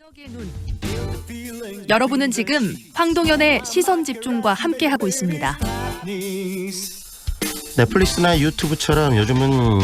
지역의 눈. 여러분은 지금 황동현의 시선 집중과 함께하고 있습니다. 넷플릭스나 유튜브처럼 요즘은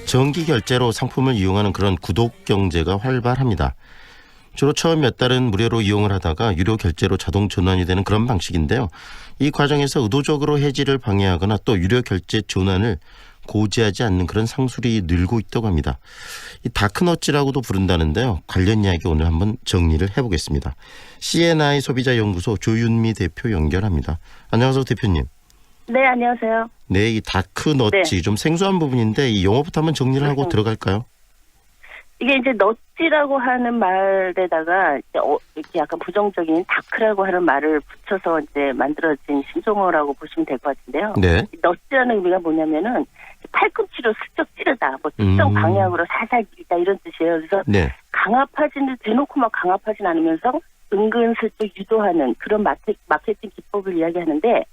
정기 결제로 상품을 이용하는 그런 구독 경제가 활발합니다. 주로 처음 몇 달은 무료로 이용을 하다가 유료 결제로 자동 전환이 되는 그런 방식인데요. 이 과정에서 의도적으로 해지를 방해하거나 또 유료 결제 전환을 고지하지 않는 그런 상술이 늘고 있다고 합니다. 이 다크너츠라고도 부른다는데요. 관련 이야기 오늘 한번 정리를 해보겠습니다. CNI 소비자연구소 조윤미 대표 연결합니다. 안녕하세요, 대표님. 네, 안녕하세요. 네, 이 다크너츠 좀 생소한 부분인데 이 용어부터 한번 정리를 하고 들어갈까요? 이게 이제 너찌라고 하는 말에다가 이렇게 약간 부정적인 다크라고 하는 말을 붙여서 이제 만들어진 신조어라고 보시면 될 것 같은데요. 네. 너찌라는 의미가 뭐냐면은 팔꿈치로 슬쩍 찌르다, 뭐 특정 방향으로 살살 찌르다 이런 뜻이에요. 그래서 네. 강압하지는 대놓고 막 강압하진 않으면서 은근슬쩍 유도하는 그런 마케팅 기법을 이야기하는데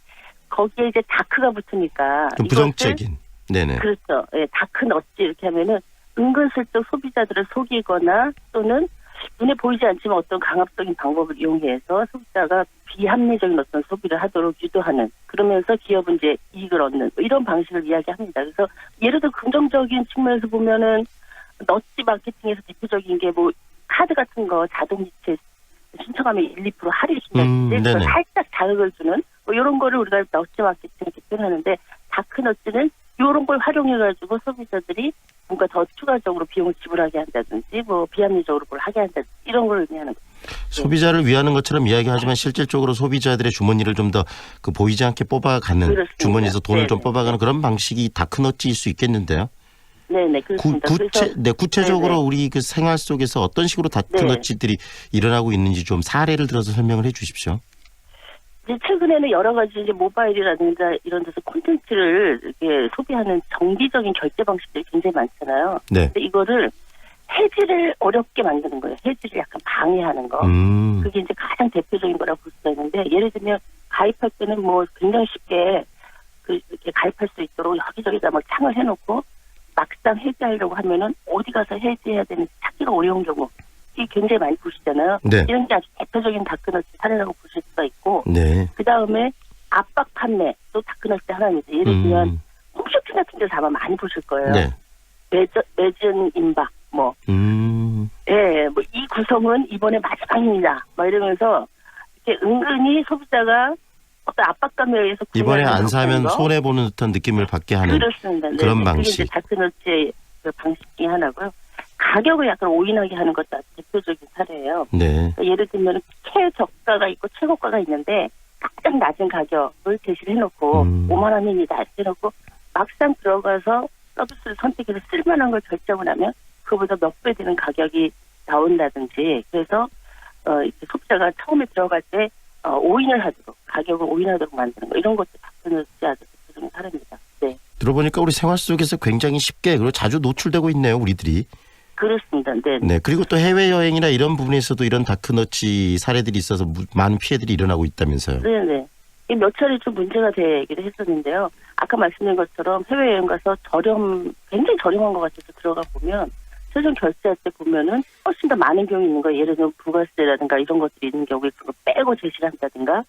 거기에 이제 다크가 붙으니까 좀 부정적인. 네네. 그렇죠. 예, 다크너찌 이렇게 하면은 은근슬쩍 소비자들을 속이거나 또는 눈에 보이지 않지만 어떤 강압적인 방법을 이용해서 소비자가 비합리적인 어떤 소비를 하도록 유도하는, 그러면서 기업은 이제 이익을 얻는 뭐 이런 방식을 이야기합니다. 그래서 예를 들어 긍정적인 측면에서 보면은 너찌 마케팅에서 대표적인 게 뭐 카드 같은 거 자동이체 신청하면 1, 2% 할인이신다든지 그걸 살짝 자극을 주는 뭐 이런 거를 우리가 너찌 마케팅 이렇게 표현하는데, 다크너찌는 이런 걸 활용해가지고 소비자들이 뭔가 더 추가적으로 비용을 지불하게 한다든지 뭐 비합리적으로 뭘 하게 한다든지 이런 걸 의미하는 거죠. 소비자를 위하는 것처럼 이야기하지만 실질적으로 소비자들의 주머니를 좀 더 보이지 않게 뽑아가는, 그렇습니다. 주머니에서 돈을 좀 뽑아가는 그런 방식이 다크너찌일 수 있겠는데요. 네네, 그렇습니다. 구체적으로 네네. 우리 그 생활 속에서 어떤 식으로 다크너찌들이 일어나고 있는지 좀 사례를 들어서 설명을 해 주십시오. 이제 최근에는 여러 가지 이제 모바일이라든지 이런 데서 콘텐츠를 이렇게 소비하는 정기적인 결제 방식들이 굉장히 많잖아요. 네. 근데 이거를 해지를 어렵게 만드는 거예요. 해지를 약간 방해하는 거. 그게 이제 가장 대표적인 거라고 볼 수가 있는데, 예를 들면 가입할 때는 뭐 굉장히 쉽게 이렇게 가입할 수 있도록 여기저기다 막 창을 해놓고 막상 해지하려고 하면은 어디 가서 해지해야 되는지 찾기가 어려운 경우. 굉장히 많이 보시잖아요. 네. 이런 게 아주 대표적인 다크너치 사례라고 보실 수가 있고, 네. 그 다음에 압박 판매 또 다크너치 하나입니다. 예를 들면 홈쇼핑 같은 데서 아마 많이 보실 거예요. 네. 매진 임박 뭐, 예, 뭐 이 구성은 이번에 마지막입니다. 막 이러면서 이렇게 은근히 소비자가 어떤 압박감에 의해서 이번에 안 사면 손해 보는 듯한 느낌을 받게 하는. 그렇습니다. 그런 네. 방식. 그게 이제 다크너치의 그 방식 중에 하나고요. 가격을 약간 오인하게 하는 것도 아주 대표적인 사례예요. 네. 그러니까 예를 들면 최저가가 있고 최고가가 있는데 가장 낮은 가격을 제시를 해놓고 5만 원입니다 해놓고 막상 들어가서 서비스를 선택해서 쓸만한 걸 결정을 하면 그보다 몇 배 되는 가격이 나온다든지, 그래서 이렇게 소비자가 처음에 들어갈 때 오인을 하도록, 가격을 오인하도록 만드는 거, 이런 것도 다크너치 아주 대표적인 사례입니다. 네. 들어보니까 우리 생활 속에서 굉장히 쉽게 그리고 자주 노출되고 있네요, 우리들이. 그렇습니다. 네. 네. 그리고 또 해외여행이나 이런 부분에서도 이런 다크너치 사례들이 있어서 많은 피해들이 일어나고 있다면서요. 네네. 몇 차례 좀 문제가 되기도 했었는데요. 아까 말씀드린 것처럼 해외여행 가서 굉장히 저렴한 것 같아서 들어가 보면 최종 결제할 때 보면은 훨씬 더 많은 경우 있는 거예요. 예를 들면 부가세라든가 이런 것들이 있는 경우에 그거 빼고 제시를 한다든가,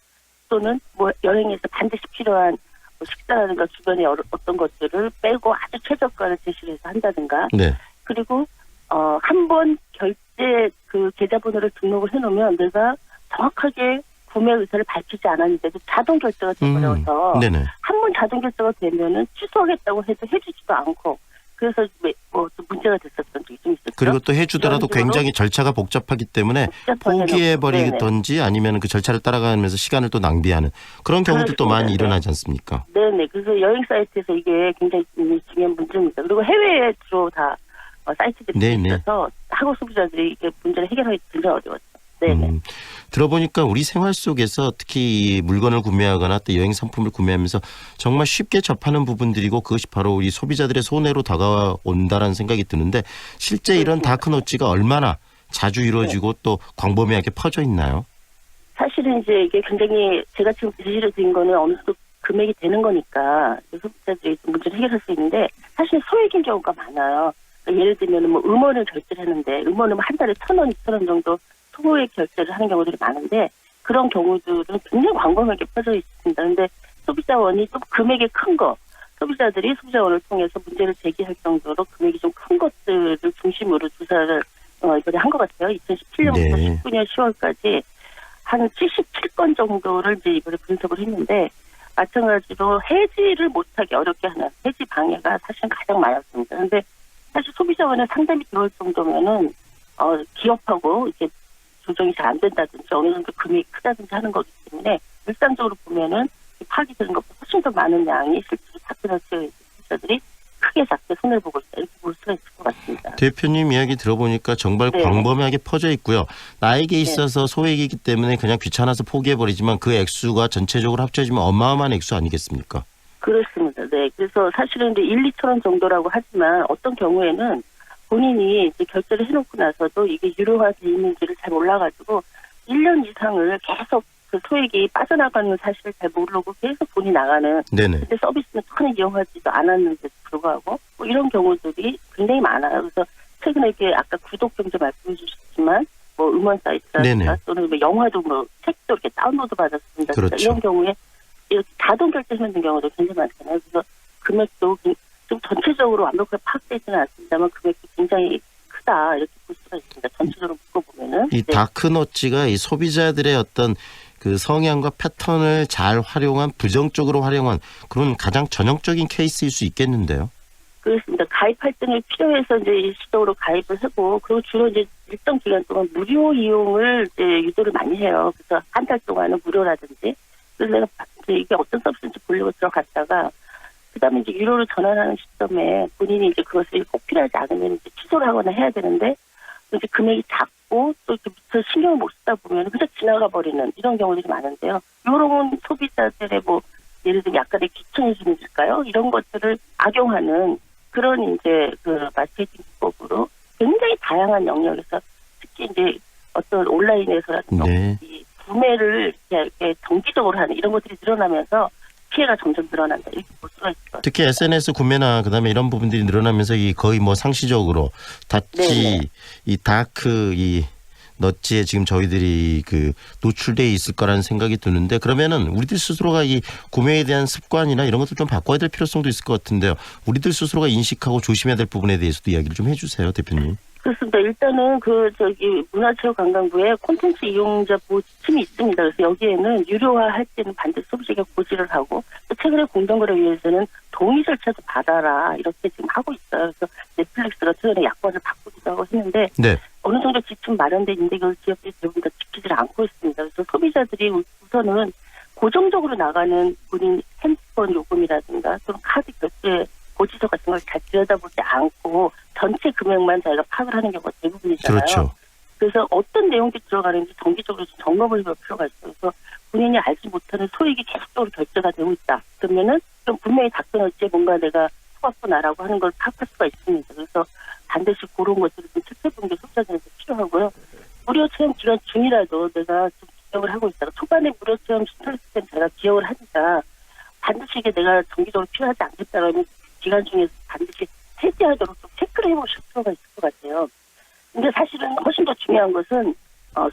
또는 뭐 여행에서 반드시 필요한 뭐 식사라든가 주변에 어떤 것들을 빼고 아주 최저가를 제시를 해서 한다든가. 네. 그리고 한 번 결제 그 계좌번호를 등록을 해놓으면 내가 정확하게 구매 의사를 밝히지 않았는데도 자동 결제가 되버려서 한 번 자동 결제가 되면은 취소하겠다고 해도 해주지도 않고, 그래서 뭐 좀 문제가 됐었던 적이 좀 있었죠. 그리고 또 해주더라도 굉장히 절차가 복잡하기 때문에 포기해버리든지 아니면 그 절차를 따라가면서 시간을 또 낭비하는 그런 경우도 또 많이 일어나지 않습니까? 네네. 그래서 여행 사이트에서 이게 굉장히 중요한 문제입니다. 그리고 해외에 주로 다 사이트들이 있어서 한국 소비자들이 이게 문제를 해결하기 굉장히 어려웠죠. 네네. 들어보니까 우리 생활 속에서 특히 물건을 구매하거나 또 여행 상품을 구매하면서 정말 쉽게 접하는 부분들이고 그것이 바로 우리 소비자들의 손해로 다가온다라는 생각이 드는데, 실제 이런 다크너치가 얼마나 자주 이루어지고 또 광범위하게 퍼져 있나요? 사실은 이제 이게 굉장히 제가 지금 제시를 드린 거는 어느 정도 금액이 되는 거니까 소비자들이 문제를 해결할 수 있는데, 사실 소액인 경우가 많아요. 그러니까 예를 들면 뭐 음원을 결제를 하는데 음원은 한 달에 1,000원, 2,000원 정도 소액 결제를 하는 경우들이 많은데 그런 경우들은 굉장히 광범위하게 퍼져 있습니다. 그런데 소비자원이 좀 금액이 큰 거, 소비자들이 소비자원을 통해서 문제를 제기할 정도로 금액이 좀 큰 것들을 중심으로 조사를 이번에 한 것 같아요. 2017년부터 네. 19년 10월까지 한 77건 정도를 이제 이번에 분석을 했는데 마찬가지로 해지를 못하게 어렵게 하는 해지 방해가 사실은 가장 많았습니다. 그런데 사실 소비자원에 상담이 들어올 정도면은 기업하고 이제 조정이 잘 안 된다든지 어느 정도 금액이 크다든지 하는 거기 때문에 일상적으로 보면은 파기되는 것보다 훨씬 더 많은 양이 실제로 다크너츠 소비자들이 크게 작게 손해를 보고 있다 이렇게 볼 수가 있을 것 같습니다. 대표님 이야기 들어보니까 정말 네. 광범위하게 퍼져 있고요. 나에게 있어서 소액이기 때문에 그냥 귀찮아서 포기해버리지만 그 액수가 전체적으로 합쳐지면 어마어마한 액수 아니겠습니까? 그렇습니다. 네. 그래서 사실은 이제 1, 2천 원 정도라고 하지만 어떤 경우에는 본인이 이제 결제를 해놓고 나서도 이게 유료화돼 있는지를 잘 몰라가지고 1년 이상을 계속 그 소액이 빠져나가는 사실을 잘 모르고 계속 돈이 나가는 네네. 근데 서비스는 전혀 이용하지도 않았는데도 불구하고 뭐 이런 경우들이 굉장히 많아요. 그래서 최근에 이렇게 아까 구독 경제 말씀해 주셨지만 뭐 음원 사이트라든가 네네. 또는 뭐 영화도 뭐 책도 이렇게 다운로드 받았습니다. 그렇죠. 이런 경우에 이렇게 자동 결제하는 경우도 굉장히 많잖아요. 그래서 금액도 좀 전체적으로 완벽하게 파악되지는 않습니다만 금액도 굉장히 크다 이렇게 볼 수가 있습니다. 전체적으로 묶어보면은 이 네. 다크너츠가 이 소비자들의 어떤 그 성향과 패턴을 잘 활용한 부정적으로 활용한 그런 가장 전형적인 케이스일 수 있겠는데요. 그렇습니다. 가입할 때는 필요해서 이제 일시적으로 가입을 하고 그리고 주로 이제 일정 기간 동안 무료 이용을 이제 유도를 많이 해요. 그래서 한 달 동안은 무료라든지 그래서 내가 이제 이게 어떤 서비스인지 보려고 들어갔다가 그다음에 이제 유료로 전환하는 시점에 본인이 이제 그것이 꼭 필요하지 않으면 이제 취소를 하거나 해야 되는데 이제 금액이 작고 또 이렇게 미처 신경을 못 쓰다 보면 그냥 지나가 버리는 이런 경우들이 많은데요. 이런 소비자들의 뭐 예를 들면 약간의 귀천이즘일까요? 이런 것들을 악용하는 그런 이제 그 마케팅 기법으로 굉장히 다양한 영역에서 특히 이제 어떤 온라인에서라든가 네. 이 구매를 이렇게 정기적으로 하는 이런 것들이 늘어나면서 피해가 점점 늘어난다 이렇게 볼 수가 있어요. 특히 SNS 구매나 그다음에 이런 부분들이 늘어나면서 이 거의 뭐 상시적으로 다치 네네. 이 다크 이 너츠에 지금 저희들이 그 노출돼 있을 거라는 생각이 드는데 그러면은 우리들 스스로가 이 구매에 대한 습관이나 이런 것들 좀 바꿔야 될 필요성도 있을 것 같은데요. 우리들 스스로가 인식하고 조심해야 될 부분에 대해서도 이야기를 좀 해주세요, 대표님. 그렇습니다. 일단은 문화체육관광부에 콘텐츠 이용자 보호 지침이 있습니다. 그래서 여기에는 유료화할 때는 반드시 소비자에게 고지를 하고 또 최근에 공정거래위에서는 동의 절차도 받아라 이렇게 지금 하고 있어요. 그래서 넷플릭스가 최근에 약관을 바꾸기도 하고 했는데 네. 어느 정도 지침 마련돼 있는데 이걸 기업들이 대부분 다 지키지 않고 있습니다. 그래서 소비자들이 우선은 고정적으로 나가는 본인 핸드폰 요금이라든가 또는 카드 결제 고지서 같은 걸 잘 들여다보지 않고 전체 금액만 자기가 파악을 하는 경우가 대부분이잖아요. 그렇죠. 그래서 어떤 내용들이 들어가는지 정기적으로 좀 점검을 해볼 필요가 있어요. 그래서 본인이 알지 못하는 소액이 계속적으로 결제가 되고 있다. 그러면은 좀 분명히 답변할지 뭔가 내가 속았구나라고 하는 걸 파악할 수가 있습니다. 그래서 반드시 그런 것들을 좀 체크해보는 게 소비자들한테 필요하고요. 무료 체험 기간 중이라도 내가 좀 기억을 하고 있다가 초반에 무료 체험 신청했을 때 제가 기억을 하니까 반드시 이게 내가 정기적으로 필요하지 않겠다라면 기간 중에 반드시 해지하도록 좀 체크를 해보실 필요가 있을 것 같아요. 근데 사실은 훨씬 더 중요한 것은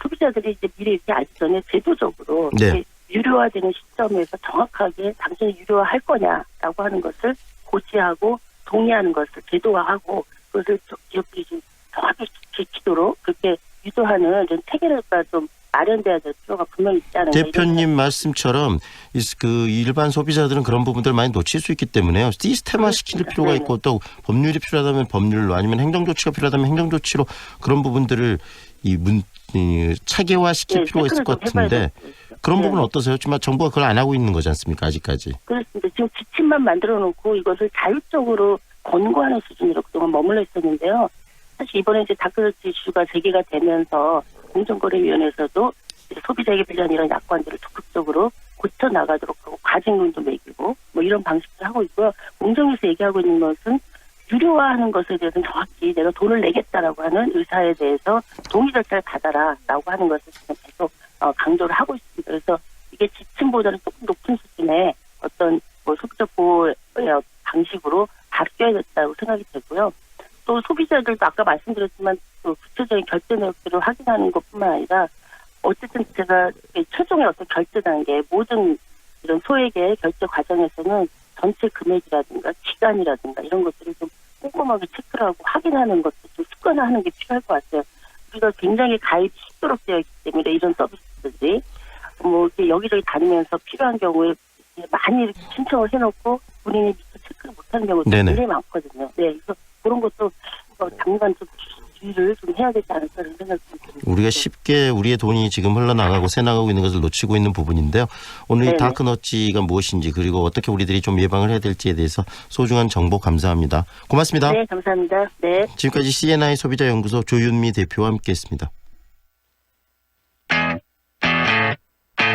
소비자들이 이제 미리 이렇게 알기 전에 제도적으로 네. 이렇게 유료화되는 시점에서 정확하게 당신이 유료화할 거냐라고 하는 것을 고지하고 동의하는 것을 제도화하고 그것을 기업들이 좀 정확히 지키도록 그렇게 유도하는 이런 체계가 좀 마련돼야 될 필요가 분명히 있지 않은가. 대표님 말씀처럼 그 일반 소비자들은 그런 부분들 많이 놓칠 수 있기 때문에요. 시스템화 시킬 그렇습니다. 필요가 네네. 있고 또 법률이 필요하다면 법률로 아니면 행정조치가 필요하다면 행정조치로 그런 부분들을 체계화 시킬 필요가 있을 것 같은데 그런 부분은 어떠세요? 지금 정부가 그걸 안 하고 있는 거지 않습니까? 아직까지. 그렇습니다. 지금 지침만 만들어 놓고 이것을 자율적으로 권고하는 수준으로 그동안 머물러 있었는데요. 사실 이번에 이제 다크너츠 이슈가 제기가 되면서 공정거래위원회에서도 소비자에게 필요한 이런 약관들을 적극적으로 고쳐 나가도록 하고 과징금도 매기고 뭐 이런 방식을 하고 있고요. 공정위에서 얘기하고 있는 것은 유료화하는 것에 대해서는 정확히 내가 돈을 내겠다라고 하는 의사에 대해서 동의 절차를 받아라라고 하는 것을 지금 계속 강조를 하고 있습니다. 그래서 이게 지침보다는 조금 높은 수준의 어떤 뭐 소비자 보호의 방식으로 바뀌어야겠다고 생각이 되고요. 또 소비자들도 아까 말씀드렸지만 또 구체적인 결제 내역들을 확인하는 것뿐만 아니라 어쨌든 제가 최종의 어떤 결제 단계 모든 이런 소액의 결제 과정에서는 전체 금액이라든가 기간이라든가 이런 것들을 좀 꼼꼼하게 체크를 하고 확인하는 것도 좀 습관화하는 게 필요할 것 같아요. 우리가 굉장히 가입이 쉽도록 되어 있기 때문에 이런 서비스들이 뭐 이렇게 여기저기 다니면서 필요한 경우에 많이 이렇게 신청을 해놓고 본인이 미처 체크를 못하는 경우도 네네. 굉장히 많거든요. 네, 그래서 그런 것도 당분간 좀 주의를 좀 해야 되지 않을까 하는 생각이 듭니다. 우리가 쉽게 우리의 돈이 지금 흘러나가고 새나가고 있는 것을 놓치고 있는 부분인데요. 오늘 이 네네. 다크너치가 무엇인지 그리고 어떻게 우리들이 좀 예방을 해야 될지에 대해서 소중한 정보 감사합니다. 고맙습니다. 네, 감사합니다. 네. 지금까지 CNI 소비자연구소 조윤미 대표와 함께했습니다.